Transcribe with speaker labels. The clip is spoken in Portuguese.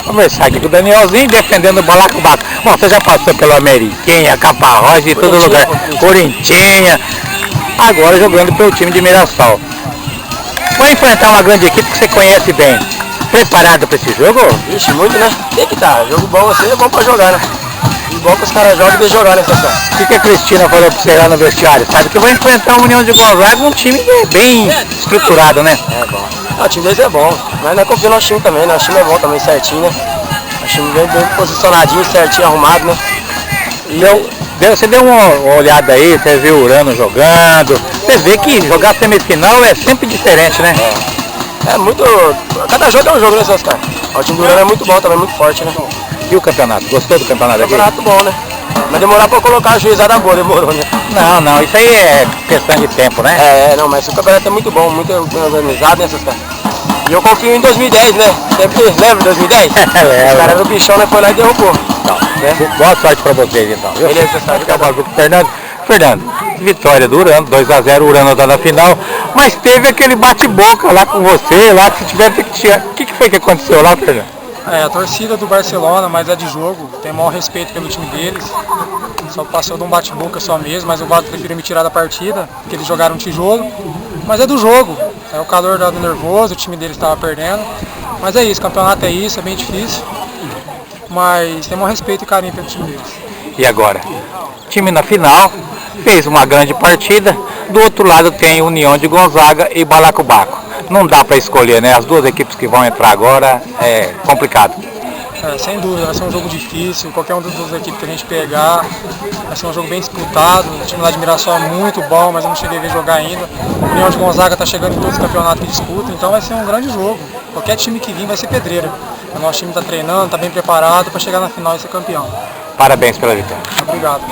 Speaker 1: Conversar aqui com o Danielzinho, defendendo o Balacobaco. Bom, você já passou pelo Ameriquinha, Caparrós e todo lugar. Corintinha. Agora jogando pelo time de Mirassol. Vai enfrentar uma grande equipe que você conhece bem. Preparado para esse jogo?
Speaker 2: Ixi, muito, né? Tem que estar. Jogo bom assim é bom pra jogar, né? E bom que os caras jogam e deixam jogar, né, Sassá?
Speaker 1: O que a Cristina falou pra você lá no vestiário? Sabe que vai enfrentar uma União de Gonzaga, um time bem estruturado, né?
Speaker 2: É bom. O time deles é bom, mas não é confio no nosso time também, né? Nosso time é bom também, certinho, né? O time bem posicionadinho, certinho, arrumado, né?
Speaker 1: Você deu uma olhada aí, você viu o Urano jogando. Você vê que jogar semifinal é sempre diferente, né?
Speaker 2: É muito. Cada jogo é um jogo, né, Oscar? O time do Urano é muito bom também, muito forte, né?
Speaker 1: E o campeonato? Gostou do campeonato aqui?
Speaker 2: Campeonato bom, né? Mas demorar pra colocar a juizada boa, demorou, né?
Speaker 1: Não, isso aí é questão de tempo, né?
Speaker 2: Não, mas o campeonato é muito bom, muito bem organizado, né, Oscar? E eu confio em 2010, né? Sempre lembra de 2010? Os caras eram bichão, né? Foi lá e derrubou.
Speaker 1: Né? Boa sorte pra vocês então, viu?
Speaker 2: Beleza, Oscar.
Speaker 1: Fernando, vitória do Urano, 2-0, o Urano tá na final, mas teve aquele bate-boca lá com você, lá que se tivesse que tirar. O que foi que aconteceu lá, Fernando?
Speaker 3: A torcida do Barcelona, mas é de jogo, tem o maior respeito pelo time deles. Só passou de um bate-boca só mesmo, mas o VAR preferiu me tirar da partida, porque eles jogaram tijolo. Mas é do jogo, é o calor do nervoso, o time deles estava perdendo. Mas é isso, o campeonato é isso, é bem difícil. Mas tem o maior respeito e carinho pelo time deles.
Speaker 1: E agora? Time na final, fez uma grande partida. Do outro lado tem União de Gonzaga e Balacobaco. Não dá para escolher, né? As duas equipes que vão entrar agora é complicado.
Speaker 3: Sem dúvida, vai ser um jogo difícil. Qualquer uma das duas equipes que a gente pegar, vai ser um jogo bem disputado. O time lá de Mirassol é muito bom, mas eu não cheguei a ver jogar ainda. A União de Gonzaga está chegando em todos os campeonatos que disputa, então vai ser um grande jogo. Qualquer time que vir vai ser pedreira. O nosso time está treinando, está bem preparado para chegar na final e ser campeão.
Speaker 1: Parabéns pela vitória.
Speaker 3: Obrigado.